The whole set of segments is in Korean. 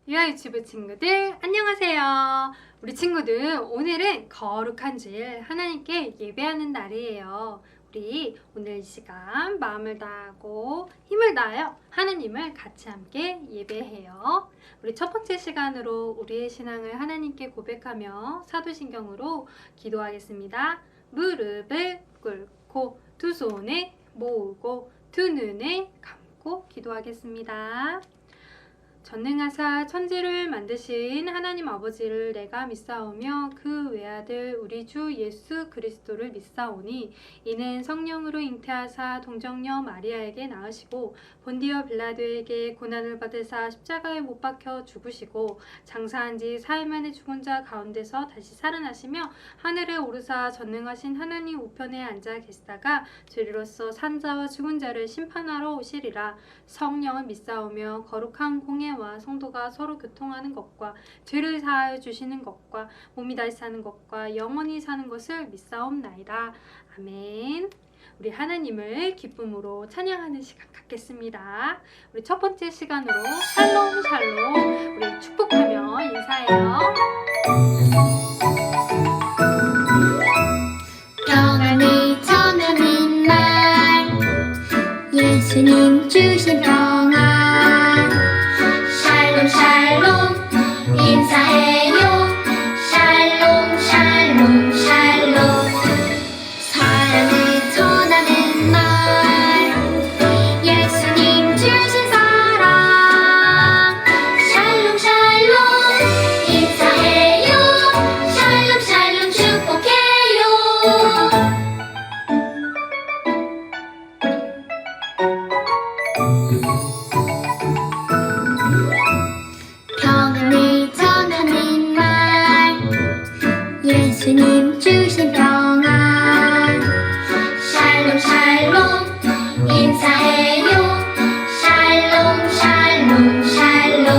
유아유치부 친구들 안녕하세요. 우리 친구들 오늘은 거룩한 주일 하나님께 예배하는 날이에요. 우리 오늘 이 시간 마음을 다하고 힘을 다하여 하나님을 같이 함께 예배해요. 우리 첫 번째 시간으로 우리의 신앙을 하나님께 고백하며 사도신경으로 기도하겠습니다. 무릎을 꿇고 두 손을 모으고 두 눈을 감고 기도하겠습니다. 전능하사 천지를 만드신 하나님 아버지를 내가 믿사오며 그 외아들 우리 주 예수 그리스도를 믿사오니 이는 성령으로 잉태하사 동정녀 마리아에게 낳으시고 본디오 빌라도에게 고난을 받으사 십자가에 못 박혀 죽으시고 장사한 지 사흘 만에 죽은 자 가운데서 다시 살아나시며 하늘에 오르사 전능하신 하나님 우편에 앉아 계시다가 죄로서 산 자와 죽은 자를 심판하러 오시리라. 성령을 믿사오며 거룩한 공예와 성도가 서로 교통하는 것과 죄를 사하여 주시는 것과 몸이 다시 사는 것과 영원히 사는 것을 믿사옵나이다. 아멘. 우리 하나님을 기쁨으로 찬양하는 시간 갖겠습니다. 우리 첫 번째 시간으로 샬롬 샬롬 우리 축복하며 인사해요. 평안을 전하는 말 예수님 주신 평안 샬롬 샬롬 인사해요 샬롬 샬롬 샬롬 사랑을 전하는 말 예수님 주신 사랑 샬롬 샬롬 인사해요 샬롬 샬롬 축복해요 평안을 전하는 말 예수님 주신 평안 샬롬 샬롬 인사해요 샬롬 샬롬 샬롬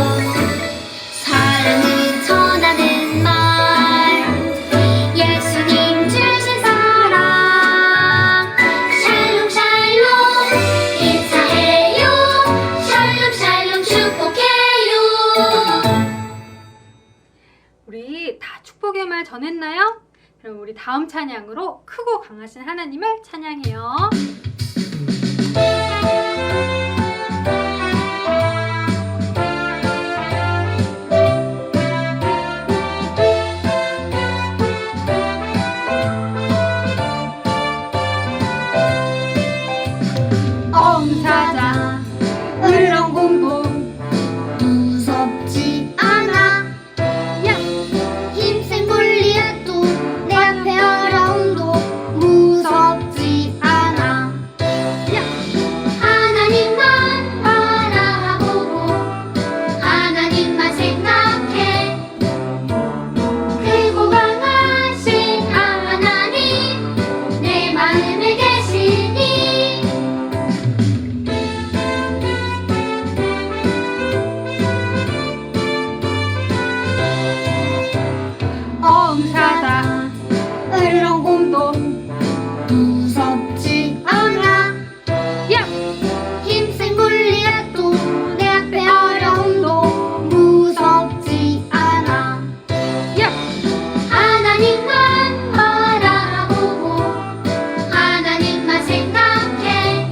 사랑을 전하는 말 예수님 주신 사랑 샬롬 샬롬 인사해요 샬롬 샬롬 축복해요 우리 다 축복의 말 전했나요? 그럼 우리 다음 찬양으로 크고 강하신 하나님을 찬양해요. 엄사자 을렁공고 무섭지 않아 야! 힘센 골리앗도 내 앞에 어려움도 무섭지 않아 야! 하나님만 바라보고 하나님만 생각해 크고 강하신 하나님 내 마음에 계시니 엄사자 을렁공도 무섭지 않아 야! 힘센 골리앗도 내 앞에 어려움도 무섭지 않아 야! 하나님만 바라보고 하나님만 생각해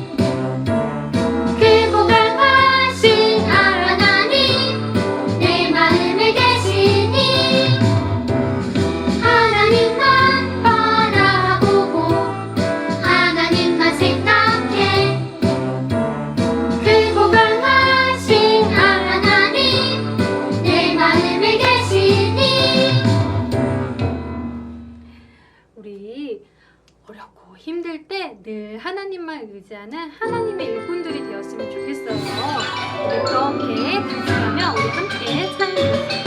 크고 강하신 하나님 내 마음에 계시니 하나님만 바라보고 하나님만 생각해 크고 강하신 하나님 내 마음에 계시니 우리 어렵고 힘들 때 늘 하나님만 의지하는 하나님의 일꾼들이 되었으면 좋겠어요. 우리 그렇게 단순하면 우리 함께 찬양하겠습니다.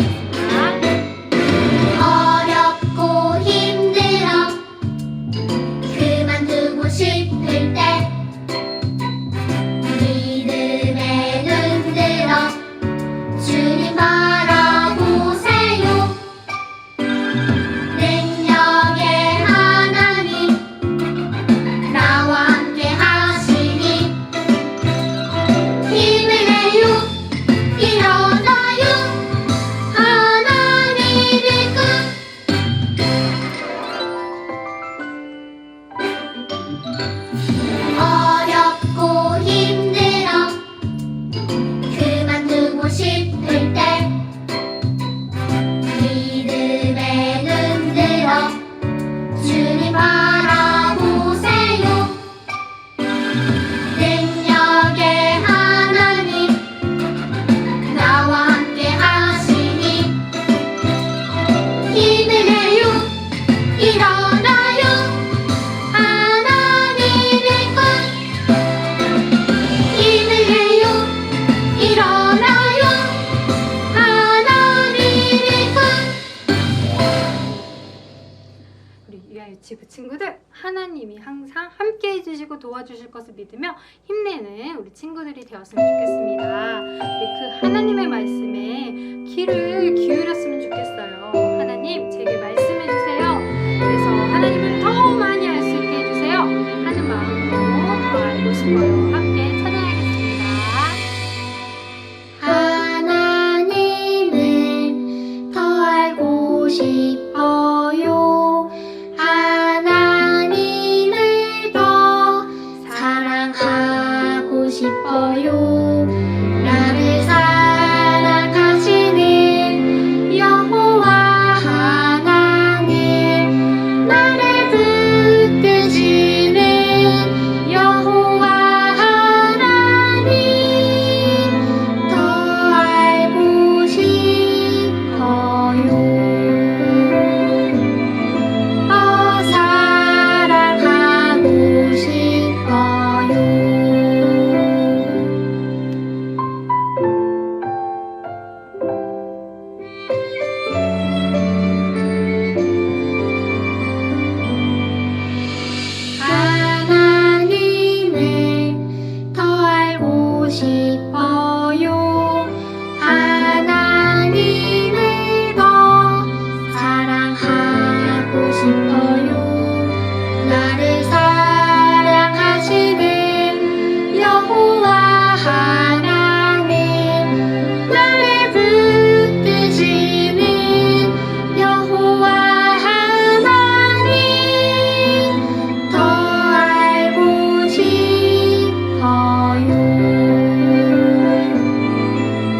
어렵고 힘들어 그만두고 싶을 때 믿음에 눈 들어 주님 바라보세요 능력의 하나님 나와 함께 하시니 힘을 내요 유치부 친구들, 하나님이 항상 함께 해주시고 도와주실 것을 믿으며 힘내는 우리 친구들이 되었으면 좋겠습니다. 우리 그 하나님의 말씀에 귀를 기울였으면 좋겠어요. 하나님, 제게 말씀해 주세요. 그래서 하나님을 더 많이 알 수 있게 해주세요 하는 마음으로 더 알고 싶어요. 함께 찬양하겠습니다. 하나님을 더 알고 싶어요. 하나님을 더 사랑하고 싶어요. 나를 사랑하시는 여호와 하나님, 나를 붙드시는 여호와 하나님, 더 알고 싶어요. 더 사랑하고 싶어요. 하나님을 더 알고 싶어요. 하나님을 더 사랑하고 싶어요. 나를 사랑하시는 여호와 하나님, 나를 붙드시는 여호와 하나님, 더 알고 싶어요.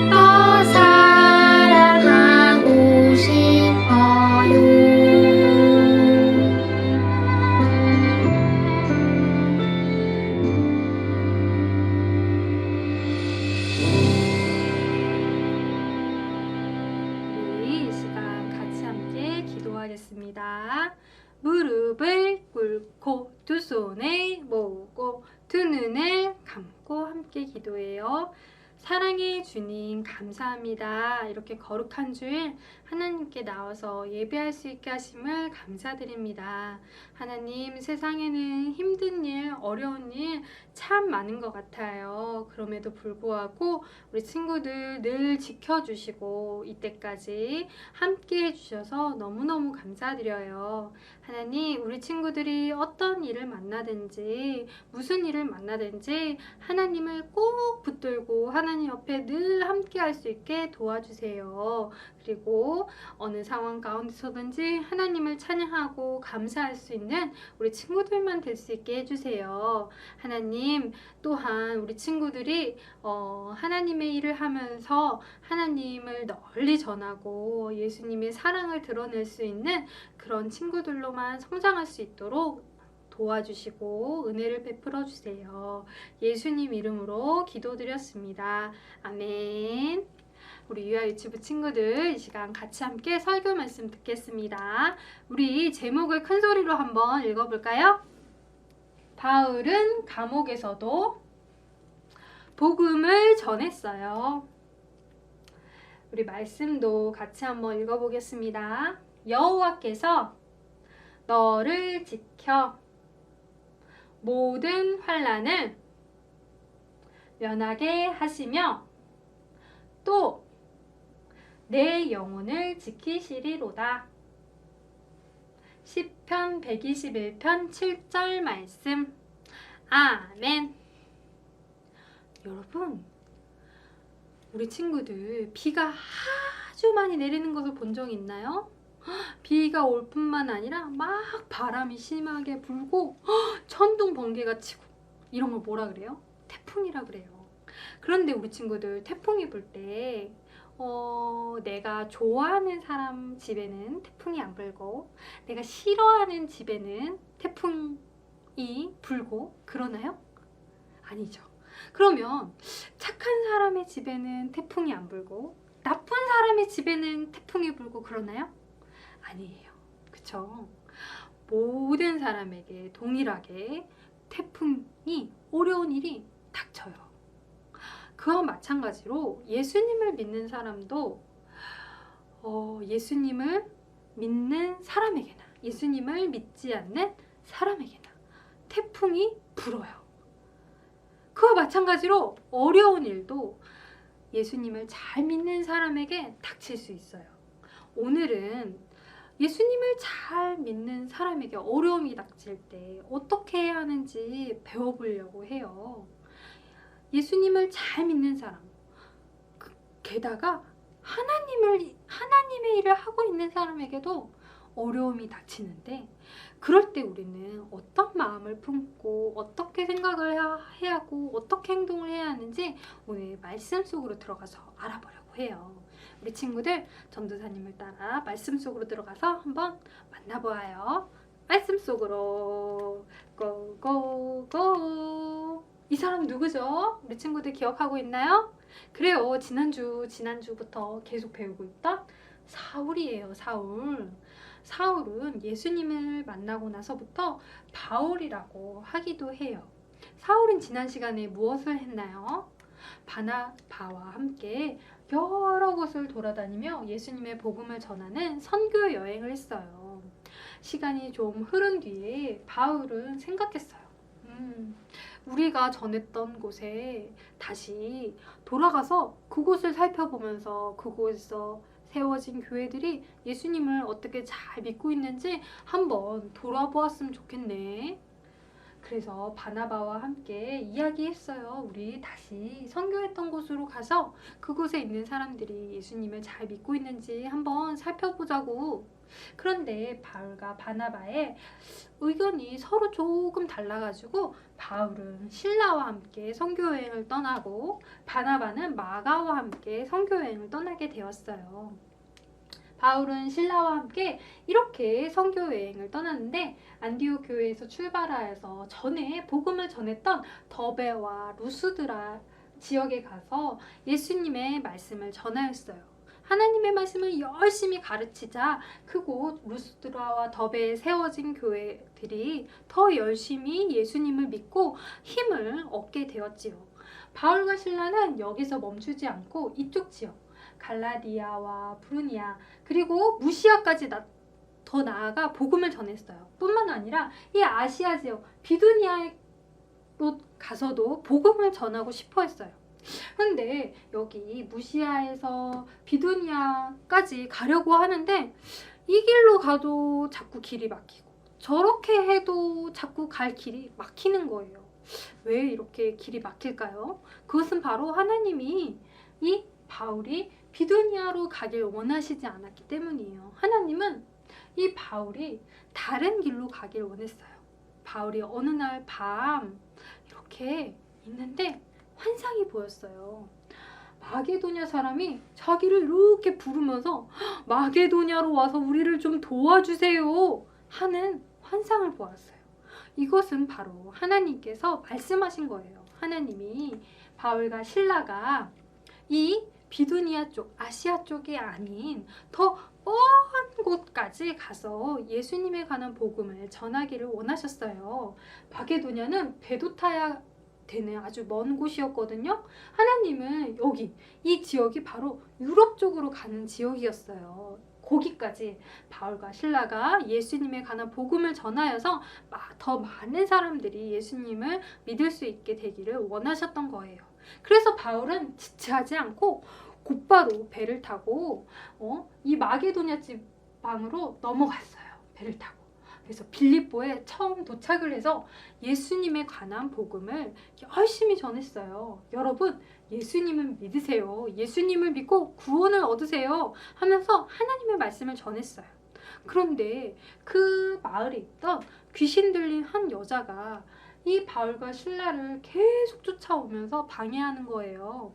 더 사랑하고 싶어요. 우리 이 시간 같이 함께 기도하겠습니다. 무릎을 꿇고 두 손을 모으고 두 눈을 감고 함께 기도해요. 사랑의 주님, 감사합니다. 이렇게 거룩한 주일 하나님께 나와서 예배할 수 있게 하심을 감사드립니다. 하나님, 세상에는 힘든 일, 어려운 일 참 많은 것 같아요. 그럼에도 불구하고 우리 친구들 늘 지켜주시고 이때까지 함께 해주셔서 너무너무 감사드려요. 하나님, 우리 친구들이 어떤 일을 만나든지 무슨 일을 만나든지 하나님을 꼭 붙들고 하나님 옆에 늘 함께 할 수 있게 도와주세요. 그리고 어느 상황 가운데서든지 하나님을 찬양하고 감사할 수 있는 우리 친구들만 될 수 있게 해주세요. 하나님, 또한 우리 친구들이 하나님의 일을 하면서 하나님을 널리 전하고 예수님의 사랑을 드러낼 수 있는 그런 친구들로만 성장할 수 있도록 도와주시고 은혜를 베풀어 주세요. 예수님 이름으로 기도드렸습니다. 아멘. 우리 유아 유치부 친구들, 이 시간 같이 함께 설교 말씀 듣겠습니다. 우리 제목을 큰 소리로 한번 읽어볼까요? 바울은 감옥에서도 복음을 전했어요. 우리 말씀도 같이 한번 읽어보겠습니다. 여호와께서 너를 지켜 모든 환난을 면하게 하시며 또 내 영혼을 지키시리로다. 시편 121편 7절 말씀. 아멘. 여러분, 우리 친구들 비가 아주 많이 내리는 것을 본 적 있나요? 비가 올 뿐만 아니라 막 바람이 심하게 불고 천둥 번개가 치고 이런 걸 뭐라 그래요? 태풍이라 그래요. 그런데 우리 친구들 태풍이 불 때 내가 좋아하는 사람 집에는 태풍이 안 불고 내가 싫어하는 집에는 태풍이 불고 그러나요? 아니죠. 그러면 착한 사람의 집에는 태풍이 안 불고 나쁜 사람의 집에는 태풍이 불고 그러나요? 아니에요. 그쵸? 모든 사람에게 동일하게 태풍이 어려운 일이 닥쳐요. 그와 마찬가지로 예수님을 믿는 사람도 예수님을 믿는 사람에게나 예수님을 믿지 않는 사람에게나 태풍이 불어요. 그와 마찬가지로 어려운 일도 예수님을 잘 믿는 사람에게 닥칠 수 있어요. 오늘은 예수님을 잘 믿는 사람에게 어려움이 닥칠 때 어떻게 해야 하는지 배워보려고 해요. 예수님을 잘 믿는 사람, 게다가 하나님의 일을 하고 있는 사람에게도 어려움이 닥치는데, 그럴 때 우리는 어떤 마음을 품고 어떻게 생각을 해야 하고 어떻게 행동을 해야 하는지 오늘 말씀 속으로 들어가서 알아보려고 해요. 우리 친구들, 전도사님을 따라 말씀 속으로 들어가서 한번 만나보아요. 말씀 속으로 고고고. 이 사람 누구죠? 우리 친구들 기억하고 있나요? 그래요. 지난주부터 계속 배우고 있던 사울이에요. 사울은 예수님을 만나고 나서부터 바울이라고 하기도 해요. 사울은 지난 시간에 무엇을 했나요? 바나바와 함께 여러 곳을 돌아다니며 예수님의 복음을 전하는 선교 여행을 했어요. 시간이 좀 흐른 뒤에 바울은 생각했어요. 우리가 전했던 곳에 다시 돌아가서 그곳을 살펴보면서 그곳에서 세워진 교회들이 예수님을 어떻게 잘 믿고 있는지 한번 돌아보았으면 좋겠네. 그래서 바나바와 함께 이야기했어요. 우리 다시 선교했던 곳으로 가서 그곳에 있는 사람들이 예수님을 잘 믿고 있는지 한번 살펴보자고. 그런데 바울과 바나바의 의견이 서로 조금 달라가지고 바울은 실라와 함께 선교여행을 떠나고 바나바는 마가와 함께 선교여행을 떠나게 되었어요. 바울은 실라와 함께 이렇게 선교여행을 떠났는데, 안디옥 교회에서 출발하여서 전에 복음을 전했던 더베와 루스드라 지역에 가서 예수님의 말씀을 전하였어요. 하나님의 말씀을 열심히 가르치자 그곳 루스드라와 더베에 세워진 교회들이 더 열심히 예수님을 믿고 힘을 얻게 되었지요. 바울과 실라는 여기서 멈추지 않고 이쪽 지역 갈라디아와 브루니아 그리고 무시아까지 더 나아가 복음을 전했어요. 뿐만 아니라 이 아시아 지역 비두니아로 가서도 복음을 전하고 싶어 했어요. 근데 여기 무시아에서 비두니아까지 가려고 하는데 이 길로 가도 자꾸 길이 막히고 저렇게 해도 자꾸 갈 길이 막히는 거예요. 왜 이렇게 길이 막힐까요? 그것은 바로 하나님이 이 바울이 비두니아로 가길 원하시지 않았기 때문이에요. 하나님은 이 바울이 다른 길로 가길 원했어요. 바울이 어느 날 밤 이렇게 있는데 환상이 보였어요. 마게도냐 사람이 자기를 이렇게 부르면서 마게도냐로 와서 우리를 좀 도와주세요 하는 환상을 보았어요. 이것은 바로 하나님께서 말씀하신 거예요. 하나님이 바울과 실라가 이 비두니아 쪽, 아시아 쪽이 아닌 더 먼 곳까지 가서 예수님에 관한 복음을 전하기를 원하셨어요. 마게도냐는 배도 타야 되는 아주 먼 곳이었거든요. 하나님은 여기 이 지역이 바로 유럽 쪽으로 가는 지역이었어요. 거기까지 바울과 실라가 예수님에 관한 복음을 전하여서 더 많은 사람들이 예수님을 믿을 수 있게 되기를 원하셨던 거예요. 그래서 바울은 지체하지 않고 곧바로 배를 타고 이 마게도냐 지방으로 넘어갔어요. 배를 타고. 그래서 빌립보에 처음 도착을 해서 예수님에 관한 복음을 열심히 전했어요. 여러분, 예수님을 믿으세요. 예수님을 믿고 구원을 얻으세요 하면서 하나님의 말씀을 전했어요. 그런데 그 마을에 있던 귀신 들린 한 여자가 이 바울과 실라를 계속 쫓아오면서 방해하는 거예요.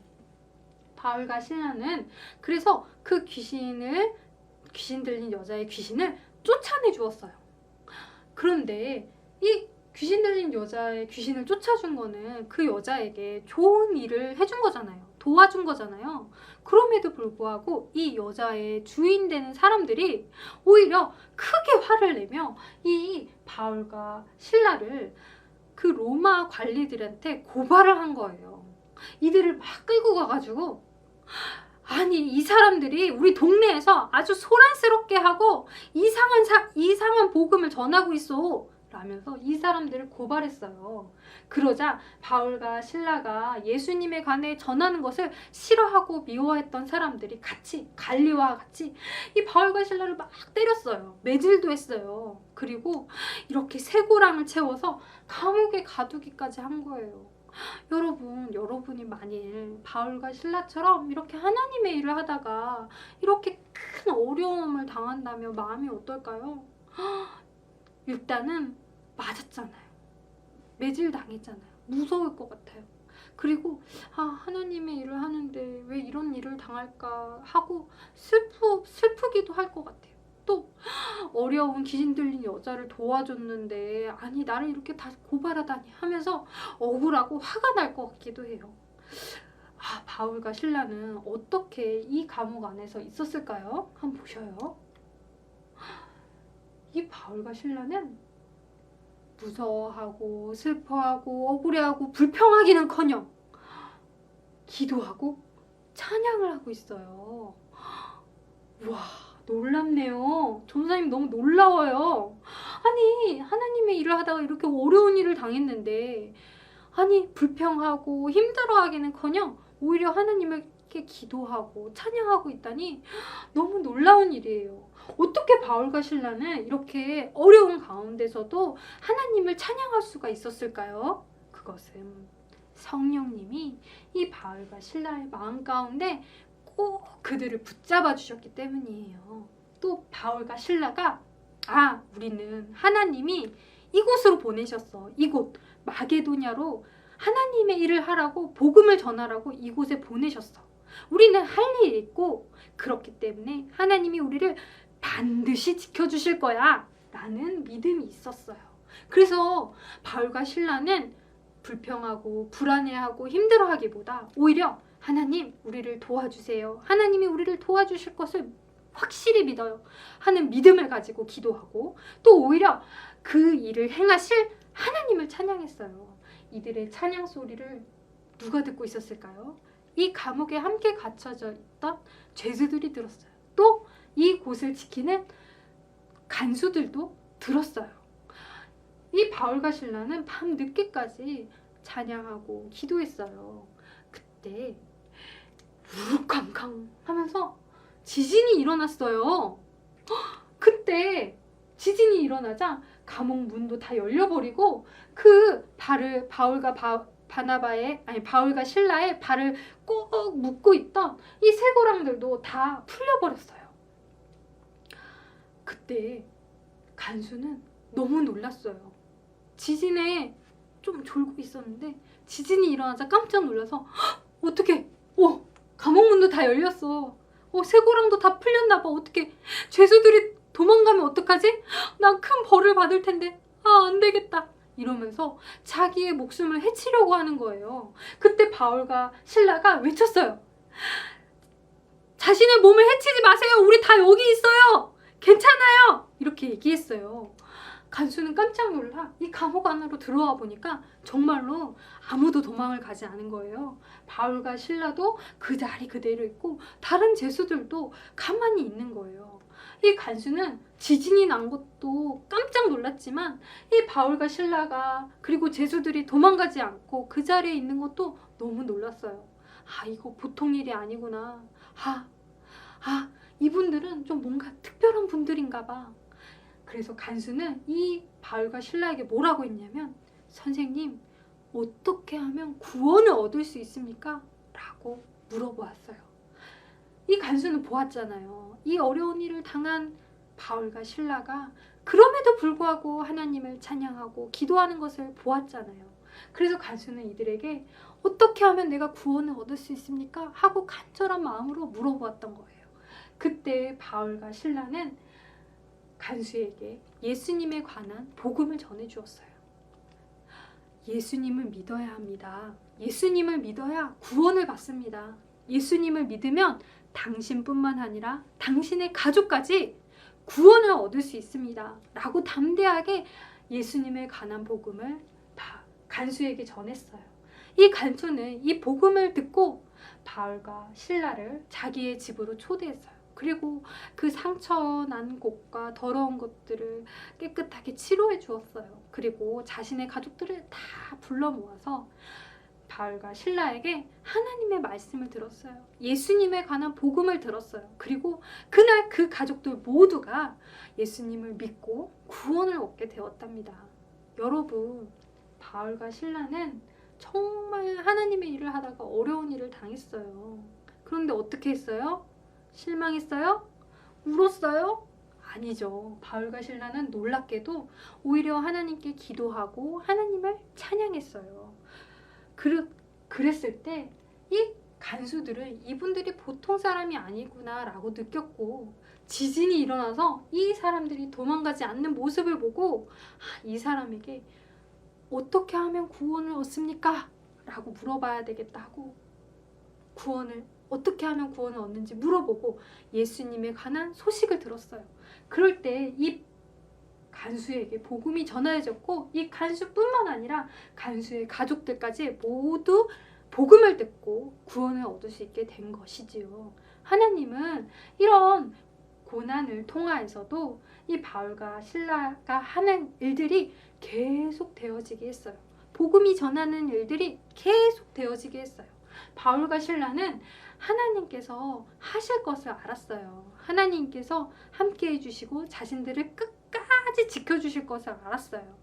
바울과 실라는 그래서 그 귀신 들린 여자의 귀신을 쫓아내 주었어요. 그런데 이 귀신 들린 여자의 귀신을 쫓아준 거는 그 여자에게 좋은 일을 해준 거잖아요. 도와준 거잖아요. 그럼에도 불구하고 이 여자의 주인 되는 사람들이 오히려 크게 화를 내며 이 바울과 실라를 그 로마 관리들한테 고발을 한 거예요. 이들을 막 끌고 가가지고 아니 이 사람들이 우리 동네에서 아주 소란스럽게 하고 이상한 복음을 전하고 있어 라면서 이 사람들을 고발했어요. 그러자 바울과 실라가 예수님에 관해 전하는 것을 싫어하고 미워했던 사람들이 같이 갈리와 같이 이 바울과 실라를 막 때렸어요. 매질도 했어요. 그리고 이렇게 쇠고랑을 채워서 감옥에 가두기까지 한 거예요. 여러분이 만일 바울과 실라처럼 이렇게 하나님의 일을 하다가 이렇게 큰 어려움을 당한다면 마음이 어떨까요? 일단은 맞았잖아요. 매질 당했잖아요. 무서울 것 같아요. 그리고 하나님의 일을 하는데 왜 이런 일을 당할까 하고 슬프기도 할 것 같아요. 또 어려운 귀신 들린 여자를 도와줬는데 아니 나를 이렇게 다 고발하다니 하면서 억울하고 화가 날 것 같기도 해요. 바울과 실라는 어떻게 이 감옥 안에서 있었을까요? 한번 보셔요. 이 바울과 실라는 무서워하고 슬퍼하고 억울해하고 불평하기는커녕 기도하고 찬양을 하고 있어요. 와, 놀랍네요. 전사님 너무 놀라워요. 아니 하나님의 일을 하다가 이렇게 어려운 일을 당했는데 아니 불평하고 힘들어하기는커녕 오히려 하나님께 기도하고 찬양하고 있다니 너무 놀라운 일이에요. 어떻게 바울과 실라는 이렇게 어려운 가운데서도 하나님을 찬양할 수가 있었을까요? 그것은 성령님이 이 바울과 실라의 마음 가운데 꼭 그들을 붙잡아 주셨기 때문이에요. 또 바울과 실라가 우리는 하나님이 이곳으로 보내셨어. 이곳 마게도냐로 하나님의 일을 하라고 복음을 전하라고 이곳에 보내셨어. 우리는 할 일이 있고 그렇기 때문에 하나님이 우리를 반드시 지켜주실 거야 라는 믿음이 있었어요. 그래서 바울과 실라는 불평하고 불안해하고 힘들어하기보다 오히려 하나님 우리를 도와주세요. 하나님이 우리를 도와주실 것을 확실히 믿어요 하는 믿음을 가지고 기도하고 또 오히려 그 일을 행하실 하나님을 찬양했어요. 이들의 찬양 소리를 누가 듣고 있었을까요? 이 감옥에 함께 갇혀져 있던 죄수들이 들었어요. 또 이 곳을 지키는 간수들도 들었어요. 이 바울과 실라는 밤 늦게까지 찬양하고 기도했어요. 그때 우르캉캉 하면서 지진이 일어났어요. 그때 지진이 일어나자 감옥 문도 다 열려버리고 그 바울과 실라의 발을 꼭 묶고 있던 이 쇠고랑들도 다 풀려버렸어요. 그때 간수는 너무 놀랐어요. 지진에 좀 졸고 있었는데 지진이 일어나자 깜짝 놀라서 어떡해? 감옥 문도 다 열렸어. 쇠고랑도 다 풀렸나 봐. 어떡해? 죄수들이 도망가면 어떡하지? 난 큰 벌을 받을 텐데. 안 되겠다. 이러면서 자기의 목숨을 해치려고 하는 거예요. 그때 바울과 실라가 외쳤어요. 자신의 몸을 해치지 마세요. 우리 다 여기 있어요. 괜찮아요. 이렇게 얘기했어요. 간수는 깜짝 놀라 이 감옥 안으로 들어와 보니까 정말로 아무도 도망을 가지 않은 거예요. 바울과 실라도 그 자리 그대로 있고 다른 죄수들도 가만히 있는 거예요. 이 간수는 지진이 난 것도 깜짝 놀랐지만 이 바울과 실라가 그리고 죄수들이 도망가지 않고 그 자리에 있는 것도 너무 놀랐어요. 이거 보통 일이 아니구나. 이분들은 좀 뭔가 특별한 분들인가 봐. 그래서 간수는 이 바울과 실라에게 뭐라고 했냐면 선생님 어떻게 하면 구원을 얻을 수 있습니까? 라고 물어보았어요. 이 간수는 보았잖아요. 이 어려운 일을 당한 바울과 실라가 그럼에도 불구하고 하나님을 찬양하고 기도하는 것을 보았잖아요. 그래서 간수는 이들에게 어떻게 하면 내가 구원을 얻을 수 있습니까? 하고 간절한 마음으로 물어보았던 거예요. 그때 바울과 실라는 간수에게 예수님에 관한 복음을 전해주었어요. 예수님을 믿어야 합니다. 예수님을 믿어야 구원을 받습니다. 예수님을 믿으면 당신뿐만 아니라 당신의 가족까지 구원을 얻을 수 있습니다. 라고 담대하게 예수님에 관한 복음을 간수에게 전했어요. 이 간수는 이 복음을 듣고 바울과 실라를 자기의 집으로 초대했어요. 그리고 그 상처 난 곳과 더러운 것들을 깨끗하게 치료해 주었어요. 그리고 자신의 가족들을 다 불러 모아서 바울과 신라에게 하나님의 말씀을 들었어요. 예수님에 관한 복음을 들었어요. 그리고 그날 그 가족들 모두가 예수님을 믿고 구원을 얻게 되었답니다. 여러분, 바울과 신라는 정말 하나님의 일을 하다가 어려운 일을 당했어요. 그런데 어떻게 했어요? 실망했어요? 울었어요? 아니죠. 바울과 신라는 놀랍게도 오히려 하나님께 기도하고 하나님을 찬양했어요. 그랬을 때 이 간수들은 이분들이 보통 사람이 아니구나 라고 느꼈고, 지진이 일어나서 이 사람들이 도망가지 않는 모습을 보고 이 사람에게 어떻게 하면 구원을 얻습니까? 라고 물어봐야 되겠다 하고, 어떻게 하면 구원을 얻는지 물어보고 예수님에 관한 소식을 들었어요. 그럴 때 이 간수에게 복음이 전해졌고, 이 간수뿐만 아니라 간수의 가족들까지 모두 복음을 듣고 구원을 얻을 수 있게 된 것이지요. 하나님은 이런 고난을 통하여서도 이 바울과 실라가 하는 일들이 계속 되어지게 했어요. 복음이 전하는 일들이 계속 되어지게 했어요. 바울과 실라는 하나님께서 하실 것을 알았어요. 하나님께서 함께 해주시고 자신들을 끝까지 지켜주실 것을 알았어요.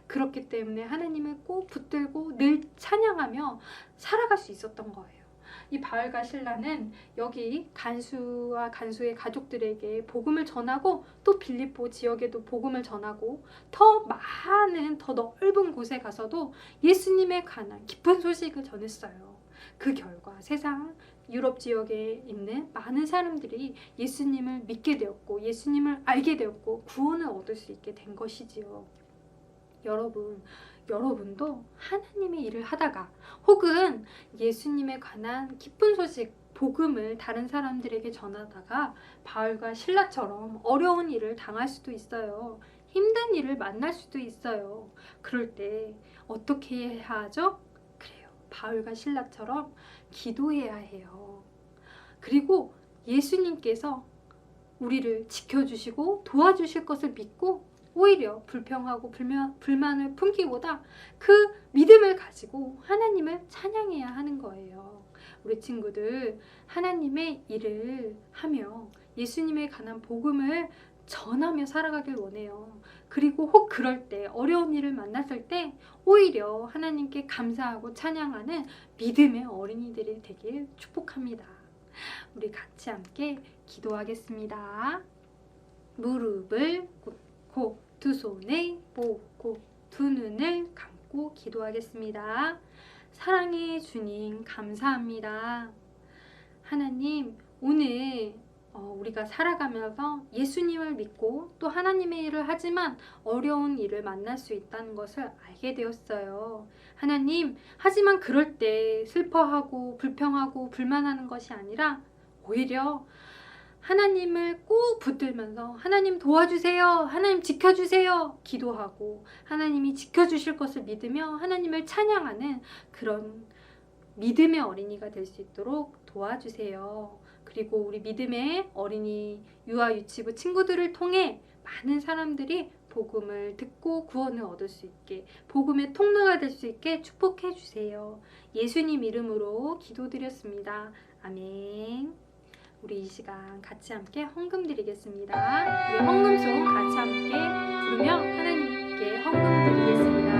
그렇기 때문에 하나님을 꼭 붙들고 늘 찬양하며 살아갈 수 있었던 거예요. 이 바울과 실라는 여기 간수와 간수의 가족들에게 복음을 전하고, 또 빌립보 지역에도 복음을 전하고, 더 많은 더 넓은 곳에 가서도 예수님에 관한 깊은 소식을 전했어요. 그 결과 세상 유럽 지역에 있는 많은 사람들이 예수님을 믿게 되었고, 예수님을 알게 되었고, 구원을 얻을 수 있게 된 것이지요. 여러분도 하나님의 일을 하다가 혹은 예수님에 관한 기쁜 소식, 복음을 다른 사람들에게 전하다가 바울과 실라처럼 어려운 일을 당할 수도 있어요. 힘든 일을 만날 수도 있어요. 그럴 때 어떻게 해야 하죠? 그래요. 바울과 실라처럼 기도해야 해요. 그리고 예수님께서 우리를 지켜주시고 도와주실 것을 믿고, 오히려 불평하고 불만을 품기보다 그 믿음을 가지고 하나님을 찬양해야 하는 거예요. 우리 친구들, 하나님의 일을 하며 예수님에 관한 복음을 전하며 살아가길 원해요. 그리고 혹 그럴 때, 어려운 일을 만났을 때 오히려 하나님께 감사하고 찬양하는 믿음의 어린이들이 되길 축복합니다. 우리 같이 함께 기도하겠습니다. 무릎을 꿇고 두 손을 모으고 두 눈을 감고 기도하겠습니다. 사랑의 주님, 감사합니다. 하나님, 오늘 우리가 살아가면서 예수님을 믿고 또 하나님의 일을 하지만 어려운 일을 만날 수 있다는 것을 알게 되었어요. 하나님, 하지만 그럴 때 슬퍼하고 불평하고 불만하는 것이 아니라 오히려 하나님을 꼭 붙들면서 하나님 도와주세요, 하나님 지켜주세요 기도하고, 하나님이 지켜주실 것을 믿으며 하나님을 찬양하는 그런 믿음의 어린이가 될 수 있도록 도와주세요. 그리고 우리 믿음의 어린이 유아 유치부 친구들을 통해 많은 사람들이 복음을 듣고 구원을 얻을 수 있게, 복음의 통로가 될 수 있게 축복해 주세요. 예수님 이름으로 기도드렸습니다. 아멘. 우리 이 시간 같이 함께 헌금 드리겠습니다. 우리 헌금송 같이 함께 부르며 하나님께 헌금 드리겠습니다.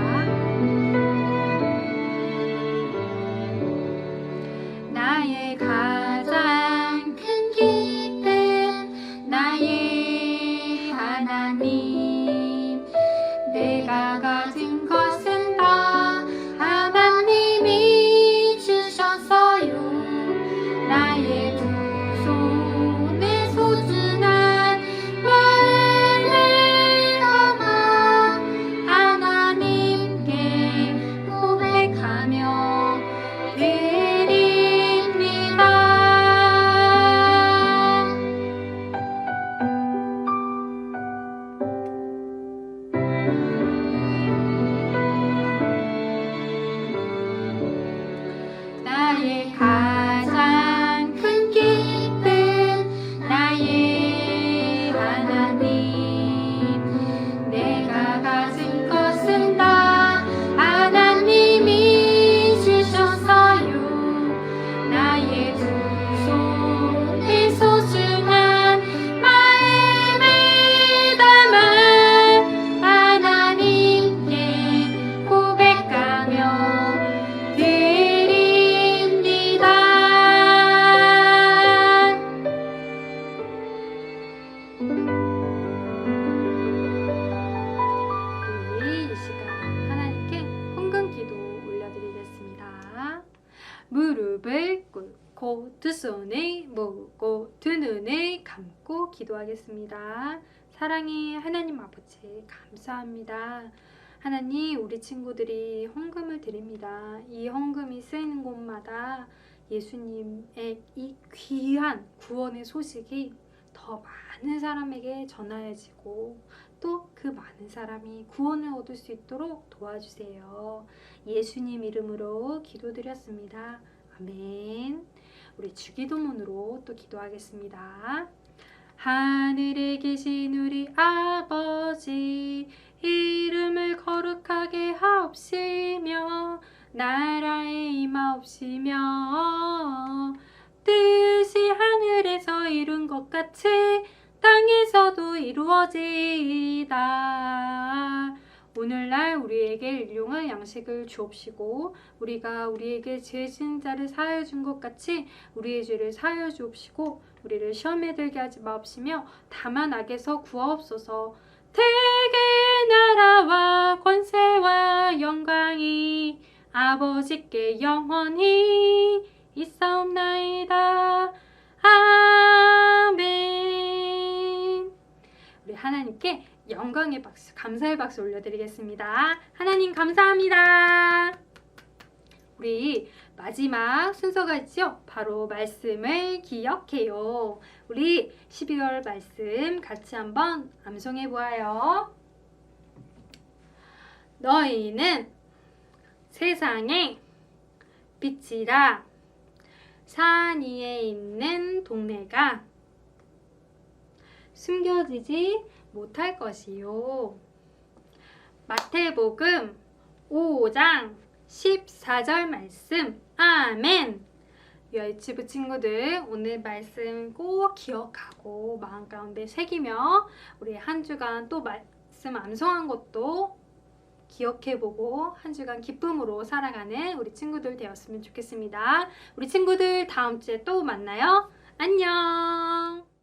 나의 가장 큰 기쁨, 나의 하나님, 내가 가진 것은 다 하나님이 주셨어요. 나의 두 손에 소중한 마음을 담아 하나님께 고백하며 드립니다. 손을 모으고 두 눈을 감고 기도하겠습니다. 사랑의 하나님 아버지, 감사합니다. 하나님, 우리 친구들이 헌금을 드립니다. 이 헌금이 쓰이는 곳마다 예수님의 이 귀한 구원의 소식이 더 많은 사람에게 전하여지고 또 그 많은 사람이 구원을 얻을 수 있도록 도와주세요. 예수님 이름으로 기도드렸습니다. 아멘. 우리 주기도문으로 또 기도하겠습니다. 하늘에 계신 우리 아버지, 이름을 거룩하게 하옵시며 나라에 임하옵시며 뜻이 하늘에서 이룬 것 같이 땅에서도 이루어지이다. 오늘날 우리에게 일용할 양식을 주옵시고 우리가 우리에게 죄 지은 자를 사하여 준 것 같이 우리의 죄를 사하여 주옵시고 우리를 시험에 들게 하지 마옵시며 다만 악에서 구하옵소서. 대개 나라와 권세와 영광이 아버지께 영원히 있사옵나이다. 아멘. 우리 하나님께 영광의 박수, 감사의 박수 올려드리겠습니다. 하나님 감사합니다. 우리 마지막 순서가 있죠? 바로 말씀을 기억해요. 우리 12월 말씀 같이 한번 암송해 보아요. 너희는 세상의 빛이라. 산 위에 있는 동네가 숨겨지지 못할 것이요. 마태복음 5장 14절 말씀. 아멘. 유아유치부 친구들, 오늘 말씀 꼭 기억하고 마음 가운데 새기며 우리 한 주간 또 말씀 암송한 것도 기억해보고 한 주간 기쁨으로 살아가는 우리 친구들 되었으면 좋겠습니다. 우리 친구들 다음 주에 또 만나요. 안녕.